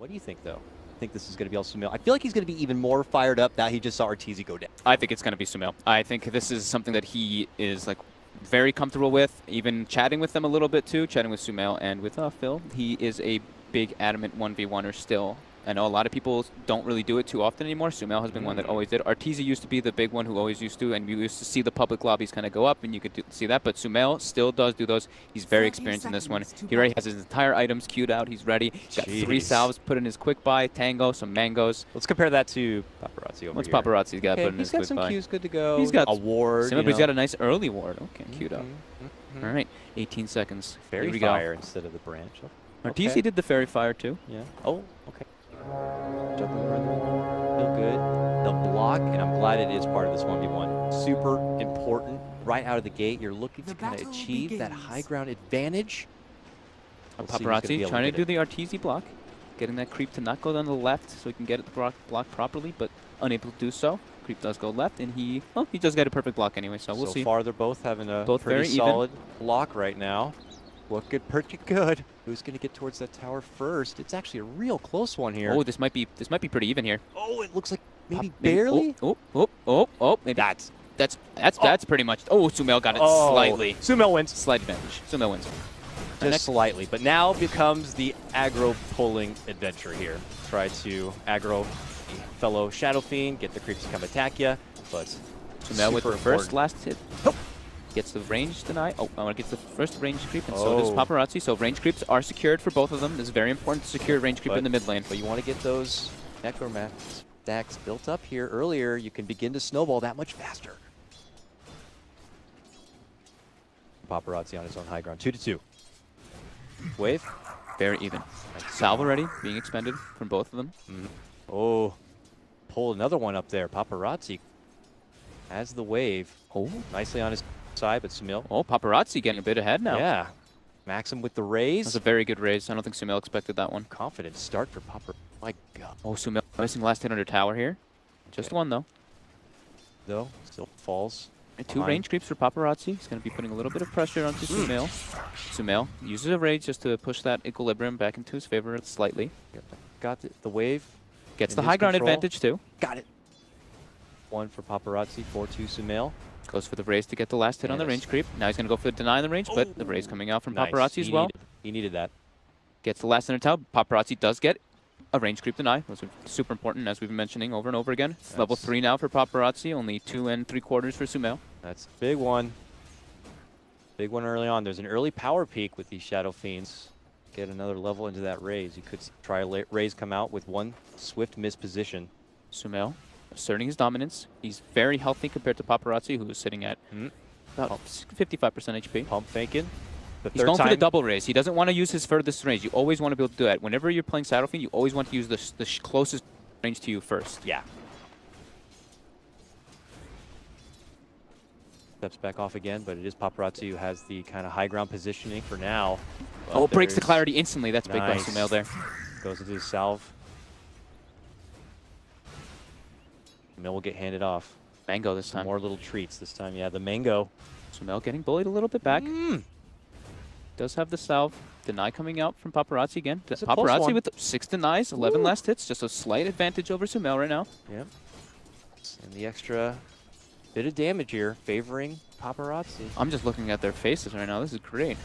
What do you think, though? I think this is going to be all SumaiL. I feel like he's going to be even more fired up now he just saw Arteezy go down. I think it's going to be SumaiL. I think this is something that he is like very comfortable with, even chatting with them a little bit too, chatting with SumaiL and with Phil. He is a big adamant 1v1er still. I know a lot of people don't really do it too often anymore. SumaiL has been one that always did. Arteezy used to be the big one who always used to, and we used to see the public lobbies kind of go up, and you could see that. But SumaiL still does do those. He's very experienced in this one. He already has his entire items queued out. He's ready. He's got 3 salves put in his quick buy, tango, some mangoes. Let's compare that to Paparazi over What's here. Paparazi's got put in his quick buy? He's got some cues good to go. He's got a ward. But he's got a nice early ward. Okay, queued up. All right, 18 seconds. Fairy fire instead of the branch. Arteezy did the fairy fire too. Yeah. Oh, okay. Jumping further. Feel good. The block, and I'm glad it is part of this 1v1. Super important. Right out of the gate, you're looking to kind of achieve that high ground advantage. Paparazi trying to do the Arteezy block. Getting that creep to not go down the left so he can get it the block properly, but unable to do so. Creep does go left, and he does get a perfect block anyway, so we'll see. So far, they're both having a pretty very solid block right now. Looking pretty good. Who's going to get towards that tower first? It's actually a real close one here. Oh, this might be pretty even here. Oh, it looks like maybe barely. Maybe that's pretty much. Oh, SumaiL got it slightly. SumaiL wins. Slight advantage. SumaiL wins. Just slightly, but now becomes the aggro pulling adventure here. Try to aggro the fellow Shadow Fiend, get the creeps to come attack you, but SumaiL with the first last hit. Oh. Gets the range deny. Gets the first range creep, and so does Paparazi. So range creeps are secured for both of them. It's very important to secure range creep in the mid lane. But you want to get those necromancer stacks built up here earlier. You can begin to snowball that much faster. Paparazi on his own high ground. 2-2. Wave. Very even. Salve already being expended from both of them. Oh, pull another one up there. Paparazi has the wave. Oh, nicely on his side, but SumaiL. Oh, Paparazi getting a bit ahead now. Yeah. Maxim with the raise. That's a very good raise. I don't think SumaiL expected that one. Confident start for Paparazi. My God. Oh, SumaiL missing last hit under tower here. Just one, though. Though, still falls. And 2 range creeps for Paparazi. He's going to be putting a little bit of pressure onto SumaiL. SumaiL uses a rage just to push that equilibrium back into his favor slightly. Got the wave. Gets the high ground advantage, too. Got it. 1 for Paparazi, 4-2 SumaiL. Goes for the raise to get the last hit on the range creep. Now he's going to go for the deny on the range, but the raise coming out from Paparazi as well. He needed that. Gets the last in tower. Paparazi does get a range creep deny. Those are super important, as we've been mentioning over and over again. It's level 3 now for Paparazi, only 2 3/4 for SumaiL. That's a big one. Big one early on. There's an early power peak with these Shadow Fiends. Get another level into that raise. You could try a raise come out with one swift misposition. SumaiL asserting his dominance. He's very healthy compared to Paparazi, who is sitting at about 55% HP. Pump faking. He's going for the double raise. He doesn't want to use his furthest range. You always want to be able to do that. Whenever you're playing Shadow Fiend, you always want to use the closest range to you first. Yeah. Steps back off again, but it is Paparazi who has the kind of high ground positioning for now. Oh, breaks the clarity instantly. That's big by SumaiL there. Goes into his salve. SumaiL will get handed off. Mango this time. More little treats this time. Yeah, the mango. SumaiL getting bullied a little bit back. Does have the salve. Deny coming out from Paparazi again. Paparazi with 6 denies, 11 last hits. Just a slight advantage over SumaiL right now. Yep. And the extra bit of damage here favoring Paparazi. I'm just looking at their faces right now. This is great.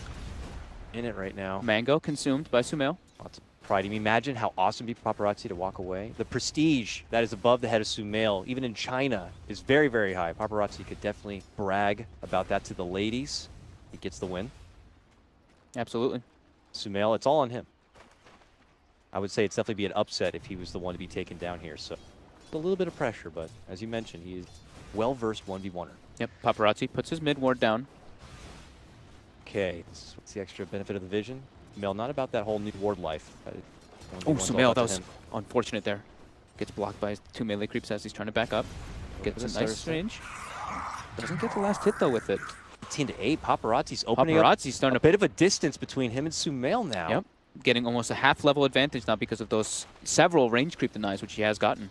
In it right now. Mango consumed by SumaiL. Lots of pride. Can you imagine how awesome it'd be for Paparazi to walk away? The prestige that is above the head of SumaiL, even in China, is very, very high. Paparazi could definitely brag about that to the ladies. He gets the win. Absolutely. SumaiL, it's all on him. I would say it's definitely be an upset if he was the one to be taken down here. So a little bit of pressure, but as you mentioned, he is well-versed 1v1er. Yep, Paparazi puts his mid ward down. Okay, what's the extra benefit of the vision? SumaiL, not about that whole new ward life. Oh, SumaiL, that was unfortunate there. Gets blocked by his 2 melee creeps as he's trying to back up. Gets a nice range. Doesn't get the last hit, though, with it. 18-8, Paparazi's opening up starting a bit of a distance between him and SumaiL now. Yep, getting almost a half-level advantage now because of those several range creep denies, which he has gotten.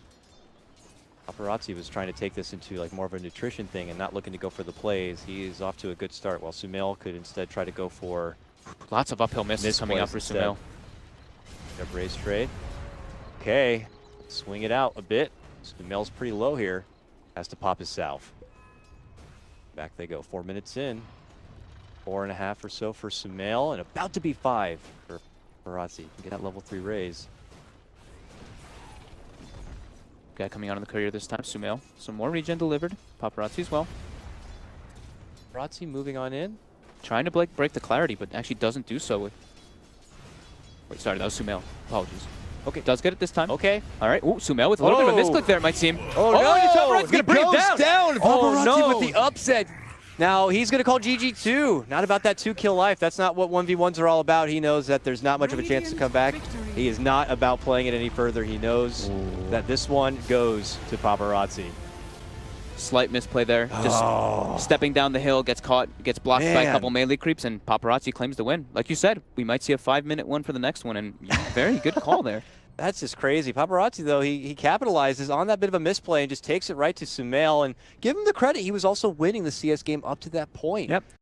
Paparazi was trying to take this into like more of a nutrition thing and not looking to go for the plays. He is off to a good start, while SumaiL could instead try to go for lots of uphill misses coming up for SumaiL. Raise trade. Okay, swing it out a bit. SumaiL's pretty low here. Has to pop his salve. Back they go, 4 minutes in. 4.5 or so for SumaiL, and about to be 5 for Paparazi. Get that level 3 raise. Guy coming out on the courier this time, SumaiL. Some more regen delivered. Paparazi as well. Paparazi moving on in. Trying to break the clarity, but actually doesn't do so with... Wait, sorry, that was SumaiL. Apologies. Okay. Does get it this time. Okay. All right. Ooh, SumaiL with a little bit of a misclick there, it might seem. Oh, no! Paparazi's Gonna bring it down. Oh, Paparazi no! With the upset. Now, he's going to call GG too. Not about that 2-kill life. That's not what 1v1s are all about. He knows that there's not much of a chance to come back. He is not about playing it any further. He knows that this one goes to Paparazi. Slight misplay there. Just stepping down the hill, gets caught, gets blocked by a couple melee creeps, and Paparazi claims the win. Like you said, we might see a 5-minute one for the next one, and very good call there. That's just crazy. Paparazi, though, he capitalizes on that bit of a misplay and just takes it right to SumaiL. And give him the credit, he was also winning the CS game up to that point. Yep.